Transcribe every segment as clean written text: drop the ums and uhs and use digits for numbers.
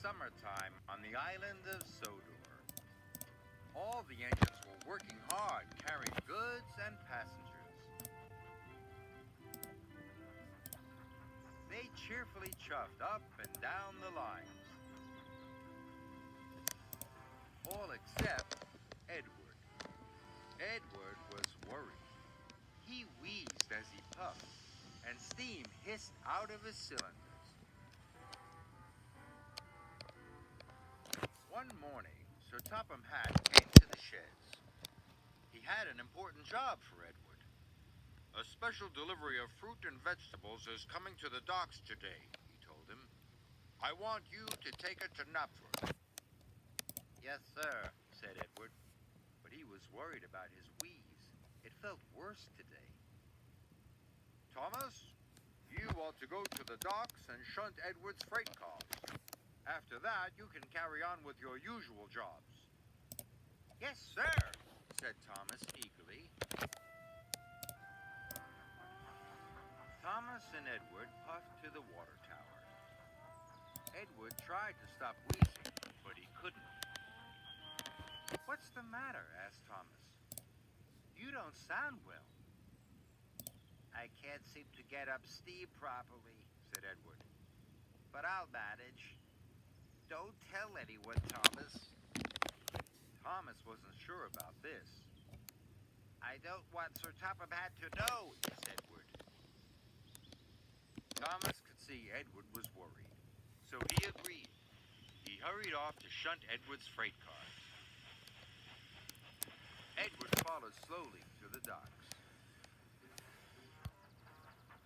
summertime on the island of Sodor. All the engines were working hard, carrying goods and passengers. They cheerfully chuffed up and down the lines. All except Edward. Edward was worried. He wheezed as he puffed, and steam hissed out of his cylinders. One morning, Sir Topham Hatt came to the sheds. He had an important job for Edward. "A special delivery of fruit and vegetables is coming to the docks today," he told him. "I want you to take it to Knapford." "Yes, sir," said Edward, but he was worried about his wheeze. It felt worse today. "Thomas, you ought to go to the docks and shunt Edward's freight cars. After that, you can carry on with your usual jobs." "Yes, sir," said Thomas eagerly. Thomas and Edward puffed to the water tower. Edward tried to stop wheezing, but he couldn't. "What's the matter?" asked Thomas. "You don't sound well." "I can't seem to get up steam properly," said Edward. "But I'll manage. Don't tell anyone, Thomas." Thomas wasn't sure about this. "I don't want Sir Topham Hatt to know," said Edward. Thomas could see Edward was worried, so he agreed. He hurried off to shunt Edward's freight cars. Edward followed slowly to the docks.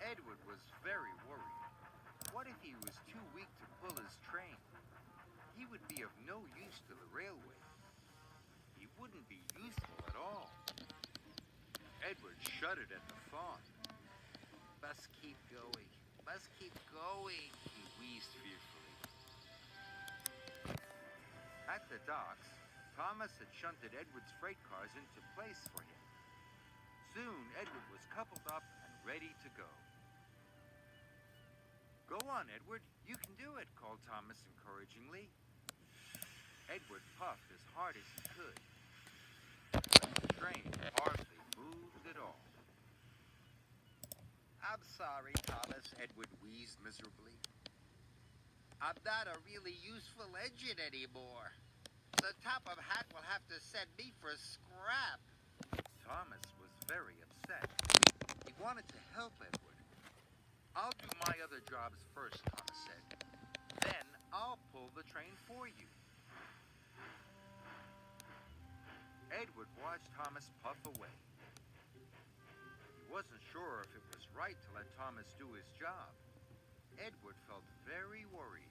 Edward was very worried. What if he was too weak to pull his train? He would be of no use to the railway. He wouldn't be useful at all. Edward shuddered at the thought. "Must keep going, must keep going," he wheezed fearfully. At the docks, Thomas had shunted Edward's freight cars into place for him. Soon, Edward was coupled up and ready to go. "Go on, Edward, you can do it," called Thomas encouragingly. Edward puffed as hard as he could. The train hardly moved at all. "I'm sorry, Thomas," Edward wheezed miserably. "I'm not a really useful engine anymore. The Topham Hatt will have to send me for scrap." Thomas was very upset. He wanted to help Edward. "I'll do my other jobs first," Thomas said. "Then I'll pull the train for you." Edward watched Thomas puff away. He wasn't sure if it was right to let Thomas do his job. Edward felt very worried.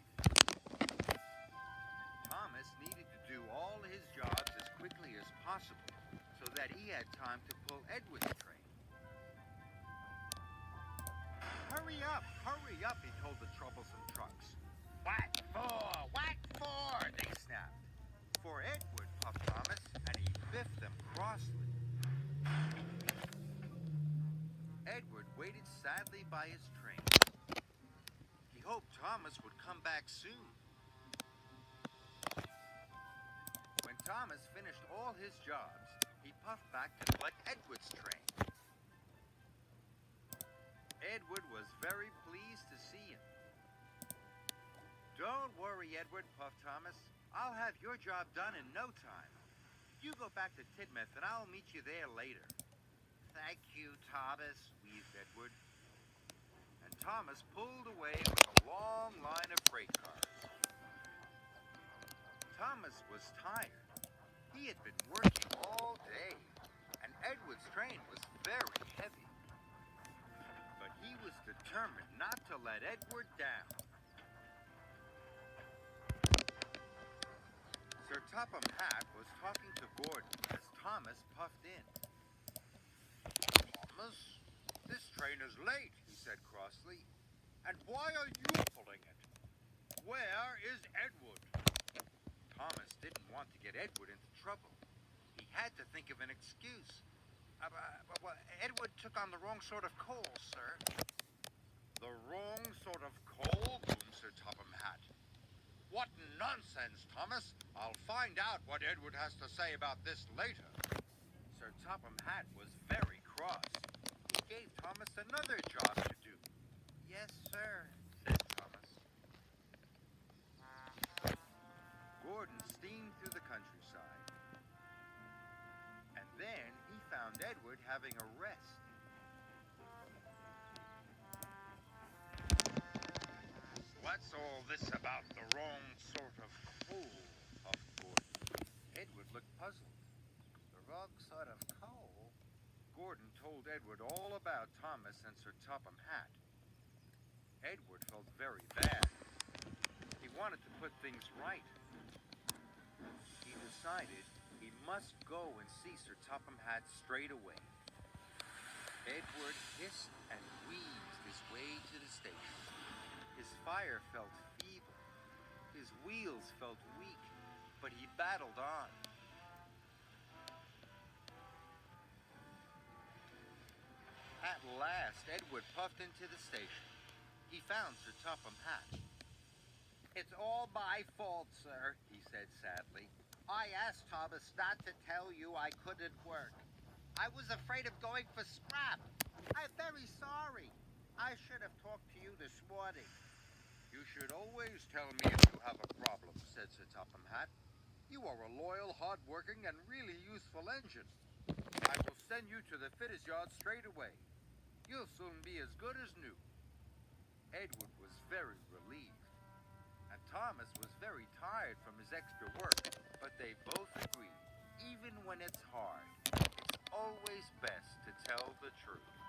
Thomas needed to do all his jobs as quickly as possible so that he had time to pull Edward's train. Hurry up," he told the troublesome trucks. "What for? What for?" they snapped. "For Edward," puffed Thomas, and he biffed them crossly. Edward waited sadly by his train. He hoped Thomas would come back soon. When Thomas finished all his jobs, he puffed back to collect Edward's train. Edward was very pleased to see him. "Don't worry, Edward," puffed Thomas. "I'll have your job done in no time. You go back to Tidmouth and I'll meet you there later." "Thank you, Thomas," wheezed Edward. And Thomas pulled away with a long line of freight cars. Thomas was tired. He had been working all day, and Edward's train was very heavy. But he was determined not to let Edward down. Sir Topham Hatt was talking to Gordon as Thomas puffed in. "Thomas, this train is late," he said crossly. "And why are you pulling it? Where is Edward?" Thomas didn't want to get Edward into trouble. He had to think of an excuse. Well, Edward took on the wrong sort of coal, sir." "The wrong sort of coal?" boomed Sir Topham Hatt. What nonsense, Thomas. I'll find out what Edward has to say about this later. Sir Topham Hatt was very cross. He gave Thomas another job to do. Yes, sir, said Thomas. Gordon steamed through the countryside. And then he found Edward having a rest. What's all this about the wrong sort of coal? Puffed Gordon. Edward looked puzzled. The wrong sort of coal? Gordon told Edward all about Thomas and Sir Topham Hatt. Edward felt very bad. He wanted to put things right. He decided he must go and see Sir Topham Hatt straight away. Edward hissed and wheezed his way to the station. His fire felt feeble. His wheels felt weak, but he battled on. At last, Edward puffed into the station. He found Sir Topham Hatt. "It's all my fault, sir," he said sadly. "I asked Thomas not to tell you I couldn't work. I was afraid of going for scrap. I'm very sorry. I should have talked to you this morning." "You should always tell me if you have a problem," said Sir Topham Hatt. "You are a loyal, hard-working, and really useful engine. I will send you to the fitters' yard straight away. You'll soon be as good as new." Edward was very relieved, and Thomas was very tired from his extra work, but they both agreed, even when it's hard, it's always best to tell the truth.